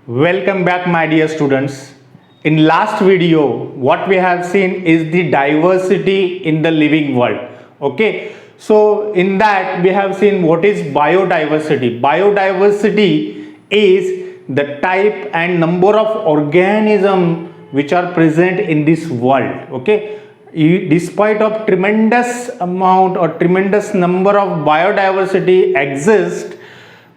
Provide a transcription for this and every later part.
Welcome back, my dear students. In last video, what we have seen is the diversity in the living world. Okay, so in that we have seen what is biodiversity. Biodiversity is the type and number of organisms which are present in this world. Okay, despite of tremendous amount or tremendous number of biodiversity exists,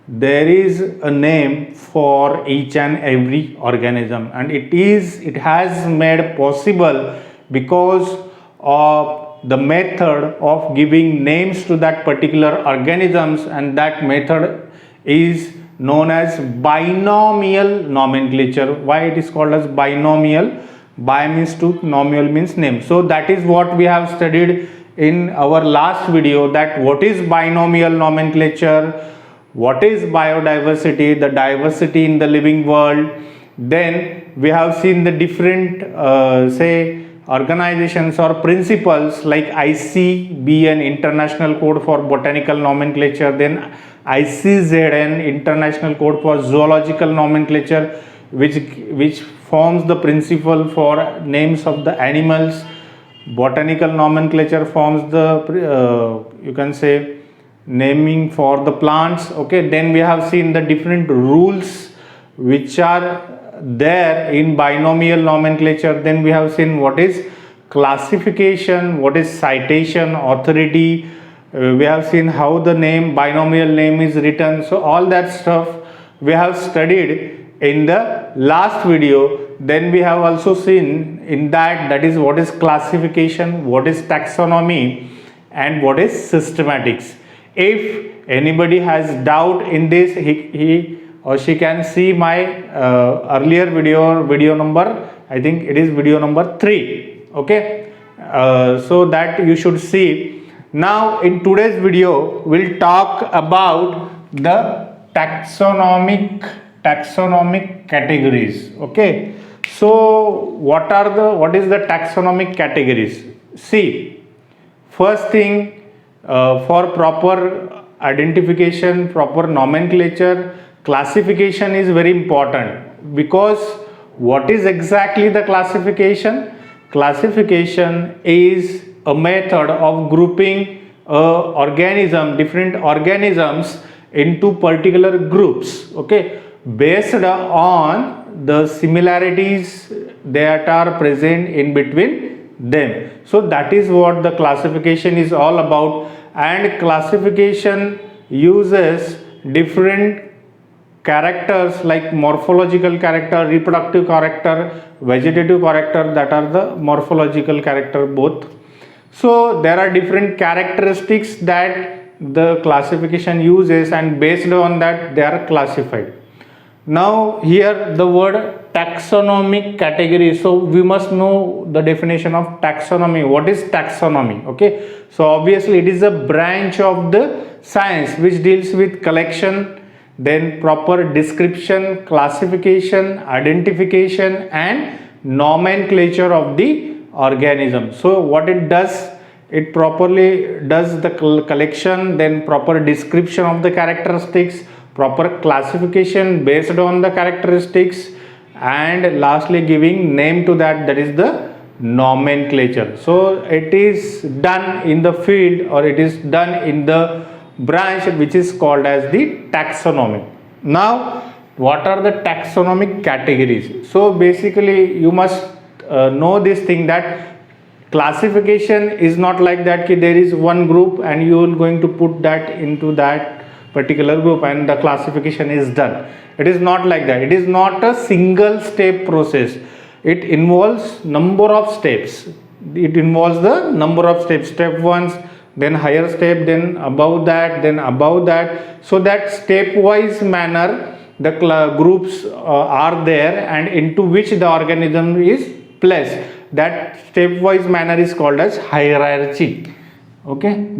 there is a name for each and every organism, and it has made possible because of the method of giving names to that particular organisms, and that method is known as binomial nomenclature. Why it is called as binomial? Bi means to, nomial means name. So that is what we have studied in our last video, that what is binomial nomenclature, what is biodiversity, the diversity in the living world. Then we have seen the different organizations or principles like ICBN, International Code for Botanical Nomenclature, then ICZN, International Code for Zoological Nomenclature, which forms the principle for names of the animals. Botanical nomenclature forms the you can say naming for the plants. Okay, then we have seen the different rules which are there in binomial nomenclature. Then we have seen what is classification, what is citation authority. We have seen how the name, binomial name is written. So all that stuff we have studied in the last video. Then we have also seen in that is what is classification, what is taxonomy, and what is systematics. If anybody has doubt in this, he or she can see my earlier video number, I think it is video number 3. Okay, so that you should see. Now in today's video we'll talk about the taxonomic categories. Okay, so what is the taxonomic categories? See, first thing, for proper identification, proper nomenclature, classification is very important, because what is exactly the classification? Classification is a method of grouping different organisms into particular groups, okay, based on the similarities that are present in between them. So that is what the classification is all about. And classification uses different characters like morphological character, reproductive character, vegetative character, that are the morphological character both. So there are different characteristics that the classification uses, and based on that they are classified. Now here the word taxonomic category, so we must know the definition of taxonomy. What is taxonomy? Okay, so obviously it is a branch of the science which deals with collection, then proper description, classification, identification, and nomenclature of the organism. So what it does, it properly does the collection, then proper description of the characteristics, proper classification based on the characteristics, and lastly giving name to that is the nomenclature. So it is done in the field, or it is done in the branch which is called as the taxonomy. Now what are the taxonomic categories? So basically you must know this thing, that classification is not like that there is one group and you are going to put that into that particular group and the classification is done. It is not like that. It is not a single step process. It involves number of steps. It involves the number of steps. Step 1, then higher step, then above that, then above that. So that stepwise manner the groups are there, and into which the organism is placed. That stepwise manner is called as hierarchy. Okay,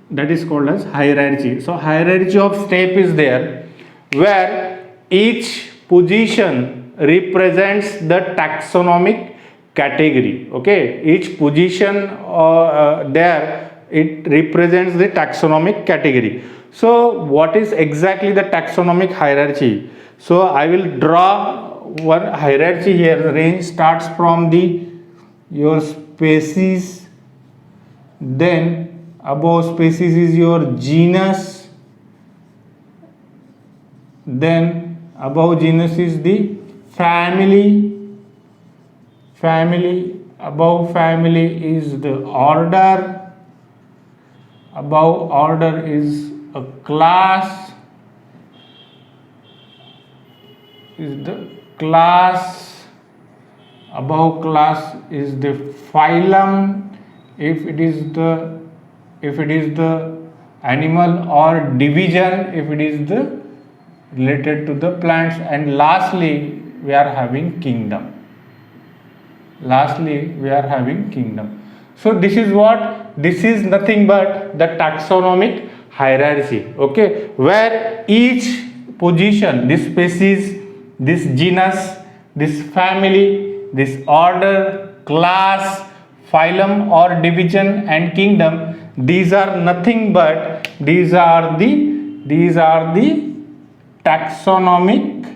that is called as hierarchy. So hierarchy of step is there, where each position represents the taxonomic category. Okay, each position there, it represents the taxonomic category. So what is exactly the taxonomic hierarchy? So I will draw one hierarchy here. The range starts from the your species, then above species is your genus, then above genus is the family, above family is the order, above order is a class, above class is the phylum, if it is the animal, or division if it is the related to the plants, and lastly we are having kingdom. So this is nothing but the taxonomic hierarchy, okay, where each position, this species, this genus, this family, this order, class, phylum or division and kingdom, these are nothing but these are the taxonomic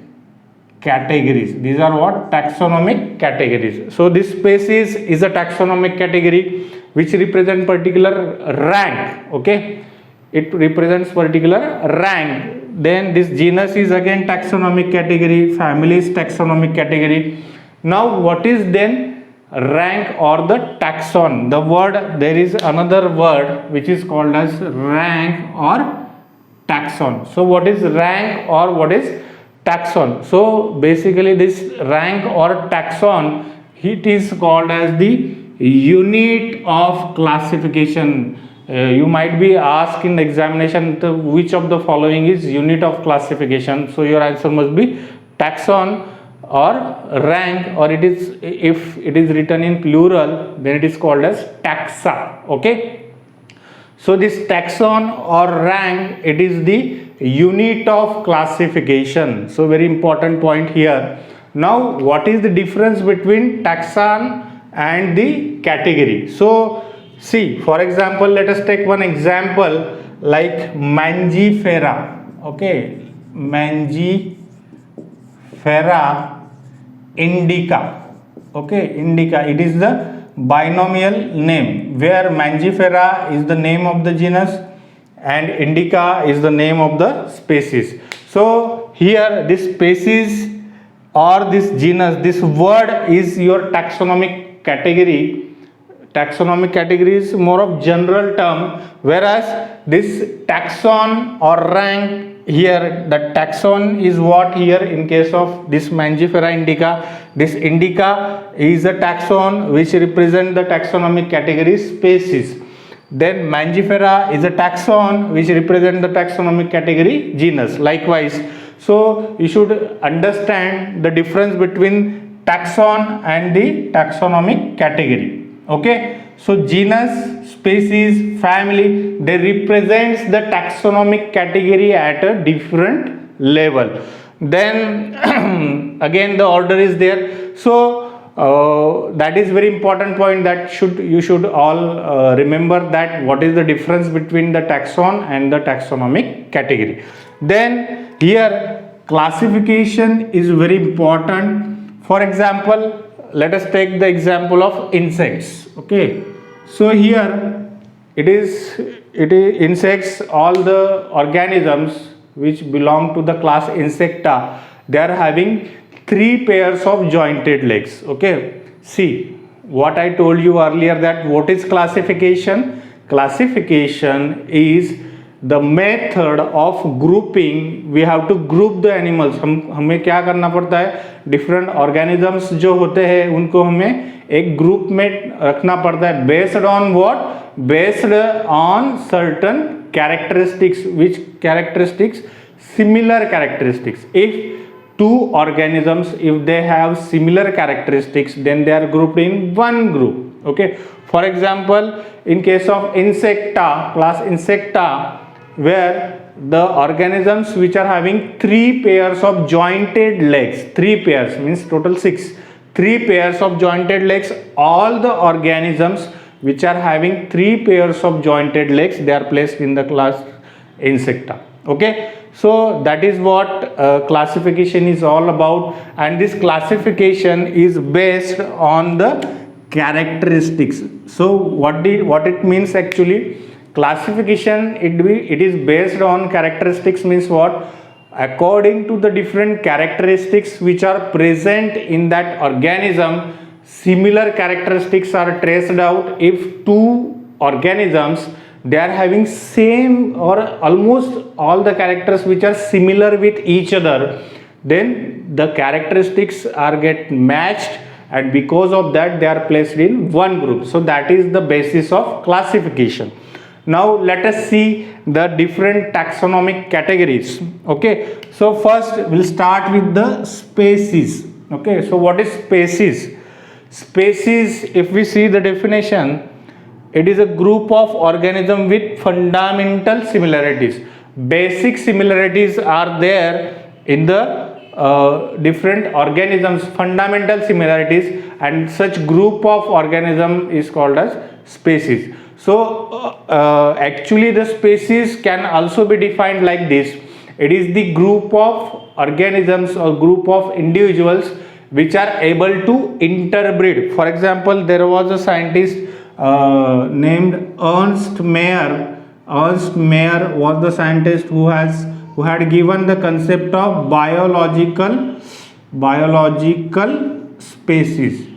categories. These are what? Taxonomic categories. So this species is a taxonomic category which represent particular rank, okay, it represents particular rank. Then this genus is again taxonomic category, family is taxonomic category. Now what is then rank or the taxon? The word, there is another word which is called as rank or taxon. So what is rank or what is taxon? So basically this rank or taxon, it is called as the unit of classification. You might be asked in the examination which of the following is unit of classification. So your answer must be taxon or rank, or it is, if it is written in plural, then it is called as taxa, okay. So this taxon or rank, it is the unit of classification. So very important point here. Now what is the difference between taxon and the category? So see, for example, let us take one example like Mangifera, okay, Mangifera indica, okay, indica, it is the binomial name where Mangifera is the name of the genus and indica is the name of the species. So here this species or this genus, this word is your taxonomic category. Taxonomic category is more of general term, whereas this taxon or rank, here the taxon is what here in case of this Mangifera indica, this indica is a taxon which represent the taxonomic category species. Then Mangifera is a taxon which represent the taxonomic category genus, likewise. So you should understand the difference between taxon and the taxonomic category, okay. So genus, species, family, they represents the taxonomic category at a different level. Then again the order is there. So that is very important point that you should all remember, that what is the difference between the taxon and the taxonomic category. Then here classification is very important. For example, let us take the example of insects, okay. So here it is insects, all the organisms which belong to the class Insecta, they are having 3 pairs of jointed legs, okay. See what I told you earlier, that what is classification? Classification is the method of grouping. We have to group the animals. हमें क्या करना पड़ता है, different organisms जो होते हैं उनको हमें एक ग्रुप में रखना पड़ता है. Based on what? Based on certain characteristics. Which characteristics? Similar characteristics. If two organisms, if they have similar characteristics, then they are grouped in one group, okay. For example, in case of Insecta, class Insecta, where the organisms which are having 3 pairs of jointed legs, 3 pairs means total 6, 3 pairs of jointed legs, all the organisms which are having 3 pairs of jointed legs, they are placed in the class insecta. Okay, so that is what classification is all about, and this classification is based on the characteristics. So what it means actually? Classification, it is based on characteristics means what? According to the different characteristics which are present in that organism, similar characteristics are traced out. If two organisms, they are having same or almost all the characters which are similar with each other, then the characteristics are get matched, and because of that they are placed in one group. So that is the basis of classification. Now let us see the different taxonomic categories. Okay, so first we'll start with the species. Okay, so what is species? Species, if we see the definition, it is a group of organisms with fundamental similarities. Basic similarities are there in the different organisms, fundamental similarities, and such group of organism is called as species. So actually the species can also be defined like this. It is the group of organisms or group of individuals which are able to interbreed. For example, there was a scientist named Ernst Mayr. Ernst Mayr was the scientist who had given the concept of biological species.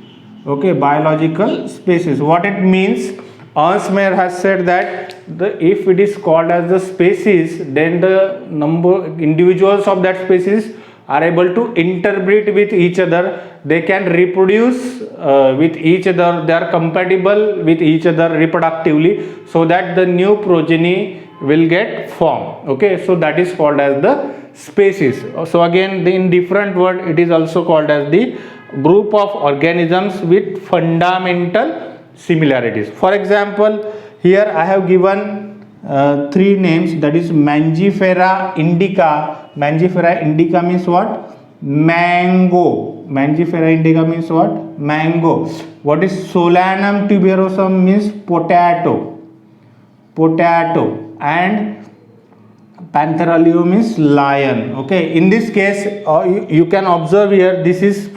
Okay, biological species. What it means? Ernst Mayr has said that if it is called as the species, then the number individuals of that species are able to interbreed with each other. They can reproduce with each other. They are compatible with each other reproductively, so that the new progeny will get formed. Okay, so that is called as the species. So again, in different word, it is also called as the group of organisms with fundamental similarities. For example, here I have given three names, that is Mangifera indica. Mangifera indica means what? Mango. Mangifera indica means what? Mango. What is Solanum tuberosum means potato. And Panthera leo means lion. Okay, in this case you can observe here, this is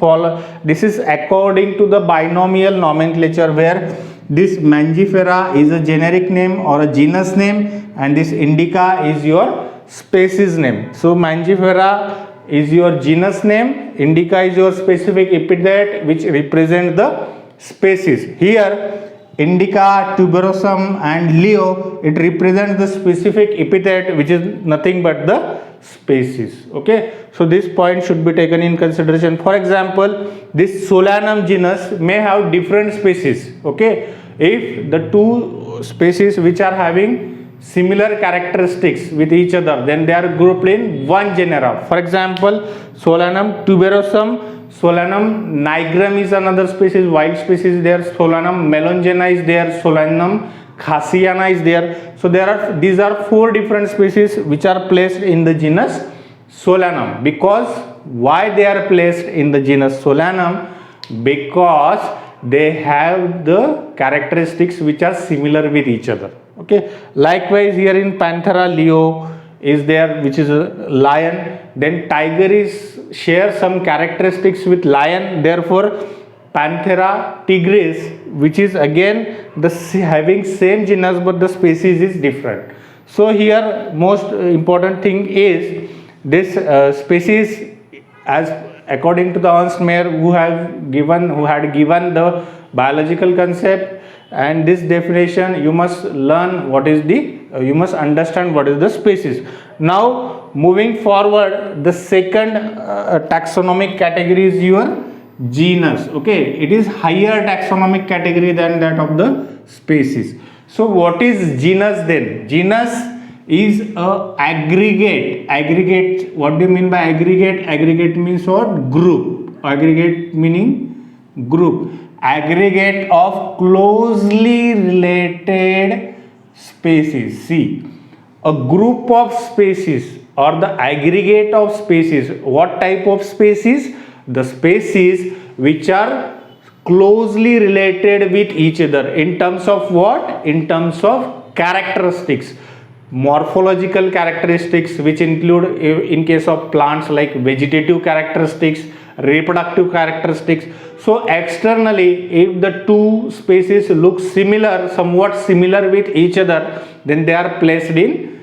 according to the binomial nomenclature, where this Mangifera is a generic name or a genus name, and this indica is your species name. So Mangifera is your genus name, indica is your specific epithet which represent the species. Here indica, tuberosum and leo, it represents the specific epithet which is nothing but the species. Okay, so this point should be taken in consideration. For example, this Solanum genus may have different species. Okay, if the two species which are having similar characteristics with each other, then they are grouped in one genera. For example, Solanum tuberosum, Solanum nigrum is another species, wild species there. Solanum melongena is there. Solanum khasiana is there. So these are four different species which are placed in the genus Solanum. Because why they are placed in the genus Solanum? Because they have the characteristics which are similar with each other. Okay. Likewise, here in Panthera leo is there, which is a lion. Then tiger share some characteristics with lion. Therefore, Panthera tigris, which is again having same genus but the species is different. So here most important thing is this species, as according to the Ernst Mayr, who had given the biological concept and this definition, you must learn what is the you must understand what is the species. Now moving forward, the second taxonomic category is your genus. Okay, it is higher taxonomic category than that of the species. So what is genus then? Genus is a aggregate. What do you mean by aggregate? Aggregate means what? Group. Aggregate meaning group. Aggregate of closely related species. See, a group of species or the aggregate of species. What type of species? The species which are closely related with each other in terms of what? In terms of characteristics. morphological characteristics, which include in case of plants like vegetative characteristics, reproductive characteristics. So externally, if the two species look similar, somewhat similar with each other, then they are placed in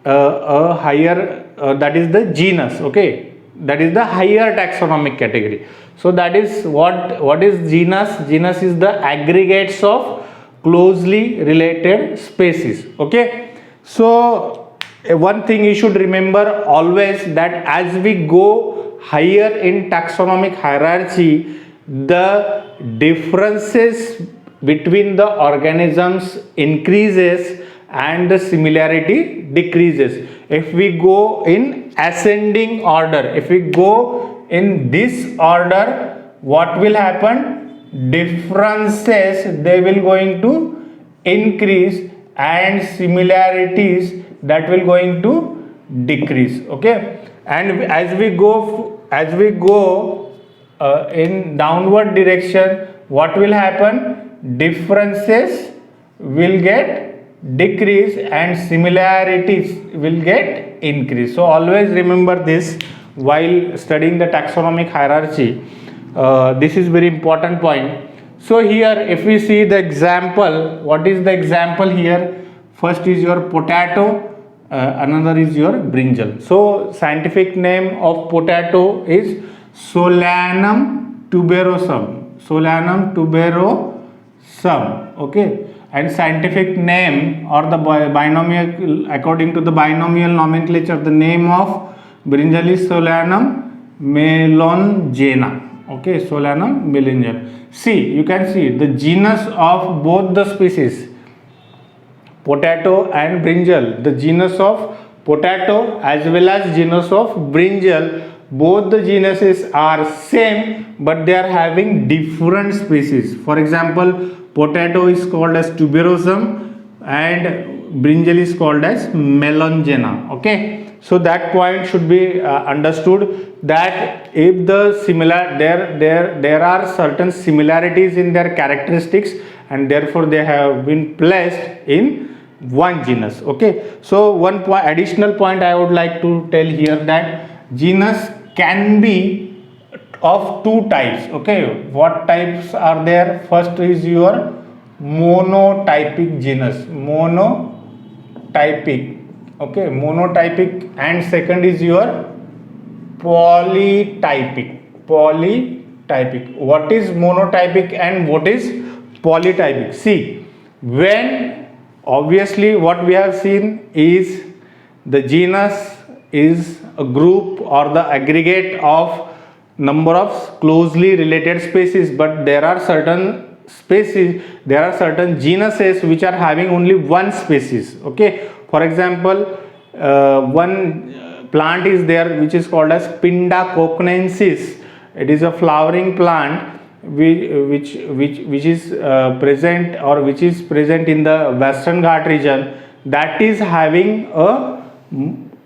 a higher, that is the genus. Okay, that is the higher taxonomic category. So that is what is genus. Genus is the aggregates of closely related species. Okay, so one thing you should remember always, that as we go higher in taxonomic hierarchy, the differences between the organisms increases and the similarity decreases. If we go in ascending order, if we go in this order, what will happen? Differences, they will going to increase and similarities, that will going to decrease. Okay, and as we go in downward direction, what will happen? Differences will get decrease and similarities will get increase. So always remember this while studying the taxonomic hierarchy. This is very important point. So here if we see the example, what is the example here? First is your potato, another is your brinjal. So scientific name of potato is Solanum tuberosum. Solanum tuberosum. Okay, and scientific name or the binomial, according to the binomial nomenclature, the name of brinjal is Solanum melongena. Okay, Solanum melongena. See, you can see the genus of both the species, potato and brinjal. The genus of potato as well as genus of brinjal, both the genuses are same, but they are having different species. For example, potato is called as tuberosum and brinjal is called as melongena. Okay, so that point should be understood, that if the similar there are certain similarities in their characteristics, and therefore they have been placed in one genus. Okay, so one additional point I would like to tell here, that genus can be of two types. Okay, what types are there? First is your monotypic genus, monotypic. Okay, monotypic, and second is your polytypic. Polytypic. What is monotypic and what is polytypic? See, when obviously what we have seen is the genus is a group or the aggregate of number of closely related species, but there are certain species, there are certain genuses which are having only one species. Okay, for example, one plant is there which is called as Pinda coconensis. It is a flowering plant which is present, or which is present in the Western Ghat region, that is having a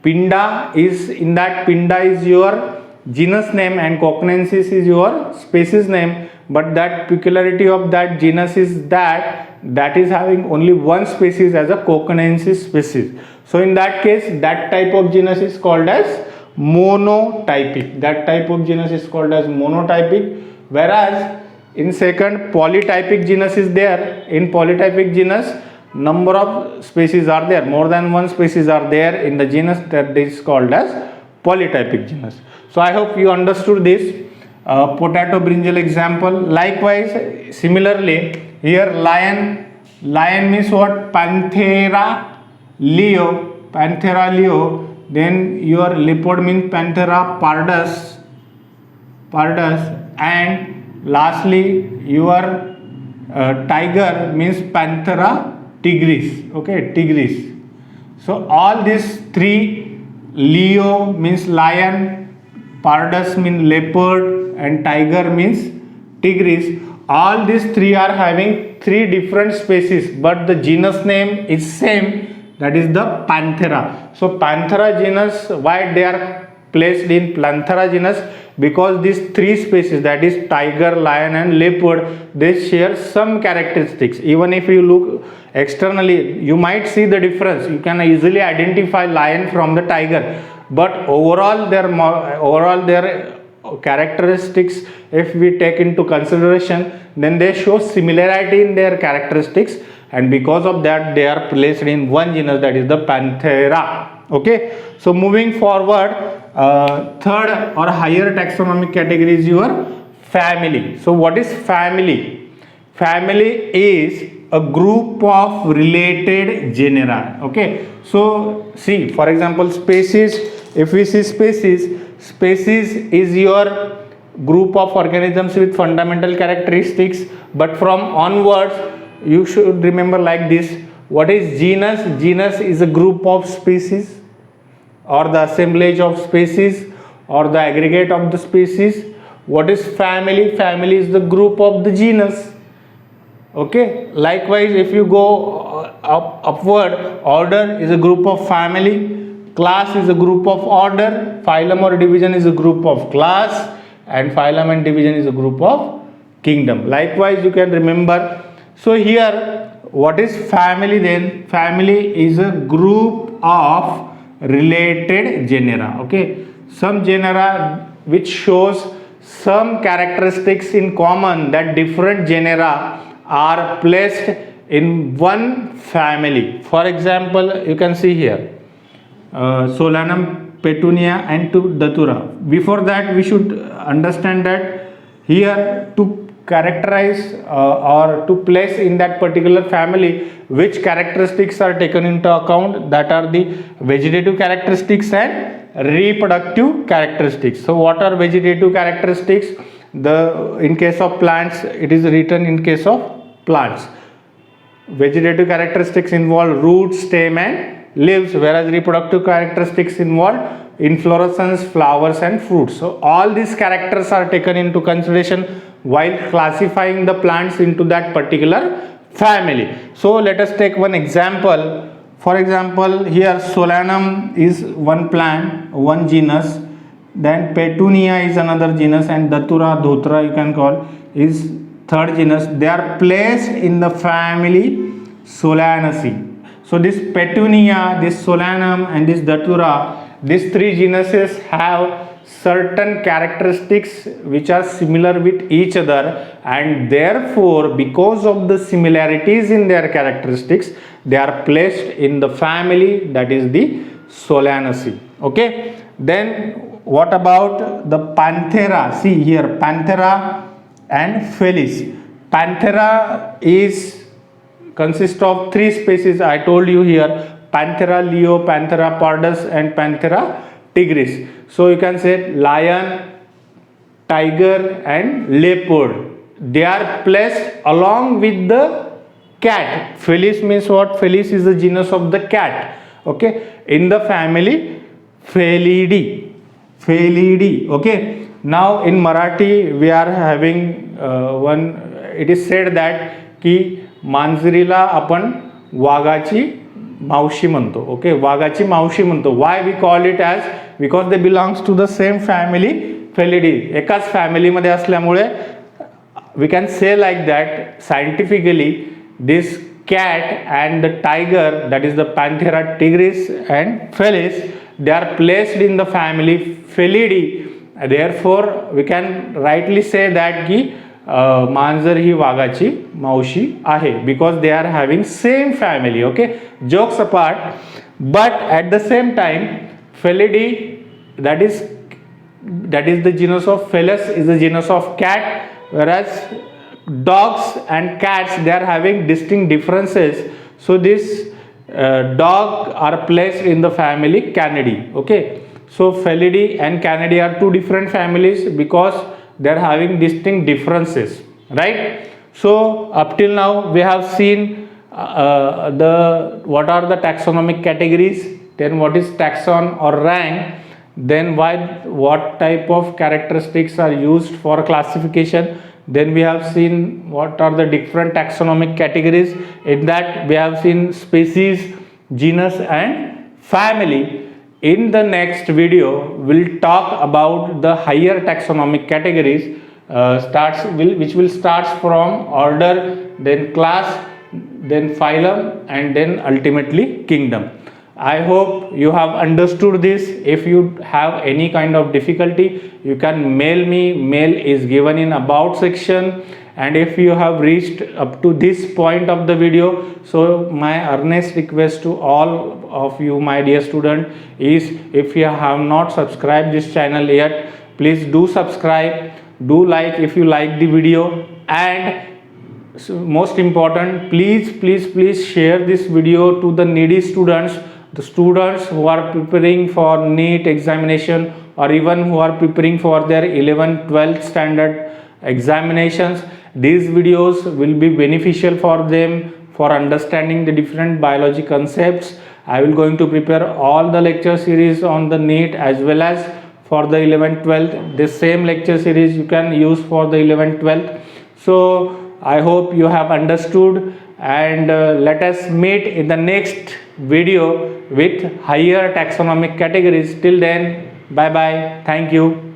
Pinda. Is in that Pinda is your genus name and coconensis is your species name, but that peculiarity of that genus is that is having only one species as a coconensis species. So in that case, that type of genus is called as monotypic. That type of genus is called as monotypic. Whereas in second, polytypic genus is there. In polytypic genus, number of species are there, more than one species are there in the genus, that is called as polytypic genus. So I hope you understood this potato brinjal example. Likewise, similarly here lion means what? Panthera leo. Then your leopard means Panthera pardus, and lastly your tiger means Panthera tigris. Okay, tigris. So all these three, leo means lion, pardus means leopard, and tiger means tigris, all these three are having three different species, but the genus name is same, that is the Panthera. So Panthera genus, why they are placed in Panthera genus? because these three species, that is tiger, lion and leopard, they share some characteristics. Even if you look externally, you might see the difference. You can easily identify lion from the tiger, but overall their characteristics, if we take into consideration, then they show similarity in their characteristics, and because of that they are placed in one genus, that is the Panthera. Okay, so moving forward, third or higher taxonomic category is your family. So what is family? Family is a group of related genera. Okay, so see, for example, species, if we see species is your group of organisms with fundamental characteristics, but from onwards you should remember like this. What is genus? Genus is a group of species or the assemblage of species or the aggregate of the species. What is family? Family is the group of the genus. Okay, likewise if you go upward, order is a group of family, class is a group of order, phylum or division is a group of class, and phylum and division is a group of kingdom. Likewise you can remember. So here, what is family then? Family is a group of related genera. Okay, some genera which shows some characteristics in common, that different genera are placed in one family. For example, you can see here Solanum, Petunia and Datura. Before that we should understand that here to characterize or to place in that particular family, which characteristics are taken into account, that are the vegetative characteristics and reproductive characteristics. So what are vegetative characteristics? In case of plants, it is written in case of plants. Vegetative characteristics involve roots, stem and leaves, whereas reproductive characteristics involve inflorescence, flowers and fruits. So all these characters are taken into consideration while classifying the plants into that particular family. So let us take one example. For example, here Solanum is one plant, one genus, then Petunia is another genus, and Datura, Dhotra you can call, is third genus. They are placed in the family Solanaceae. So this Petunia, this Solanum and this Datura, these three genuses have certain characteristics which are similar with each other, and therefore because of the similarities in their characteristics they are placed in the family, that is the Solanaceae. Okay, then what about the Panthera? See here, Panthera and Felis. Panthera consists of three species. I told you here, Panthera leo, Panthera pardus and Panthera tigris. So you can say lion, tiger and leopard. They are placed along with the cat. Felis means what? Felis is the genus of the cat. Okay, in the family Felidae. Felidae. Okay. Now in Marathi we are having one. It is said that की मांजरीला आपण वाघाची मावशी म्हणतो. Okay, वाघाची मावशी म्हणतो. Why we call it as? Because they belongs to the same family Felidae. एकाच फॅमिलीमध्ये असल्यामुळे we can say like that scientifically this cat and the tiger, that is the Panthera tigris and Felis, they are placed in the family Felidae. Therefore we can rightly say that की मांजर ही वाघाची मावशी आहे, because they are having same family. Okay, jokes apart, but at the same time Felidae, that is the genus of Felis, is the genus of cat, whereas dogs and cats, they are having distinct differences. So this dog are placed in the family Canidae. Okay, so Felidae and Canidae are two different families because they are having distinct differences, right? So up till now we have seen what are the taxonomic categories, then what is taxon or rank, then what type of characteristics are used for classification. Then we have seen what are the different taxonomic categories. In that we have seen species, genus and family. In the next video, we'll talk about the higher taxonomic categories, which will start from order, then class, then phylum, and then ultimately kingdom. I hope you have understood this. If you have any kind of difficulty, you can mail me. Mail is given in about section. And if you have reached up to this point of the video, so my earnest request to all of you, my dear student, is if you have not subscribed this channel yet, please do subscribe, do like if you like the video, and so most important, please share this video to the needy students, the students who are preparing for NEET examination, or even who are preparing for their 11th 12th standard examinations. These videos will be beneficial for them for understanding the different biology concepts. I will going to prepare all the lecture series on the NEET as well as for the 11th 12th. This same lecture series you can use for the 11th 12th. So I hope you have understood, and let us meet in the next video with higher taxonomic categories. Till then, bye bye. Thank you.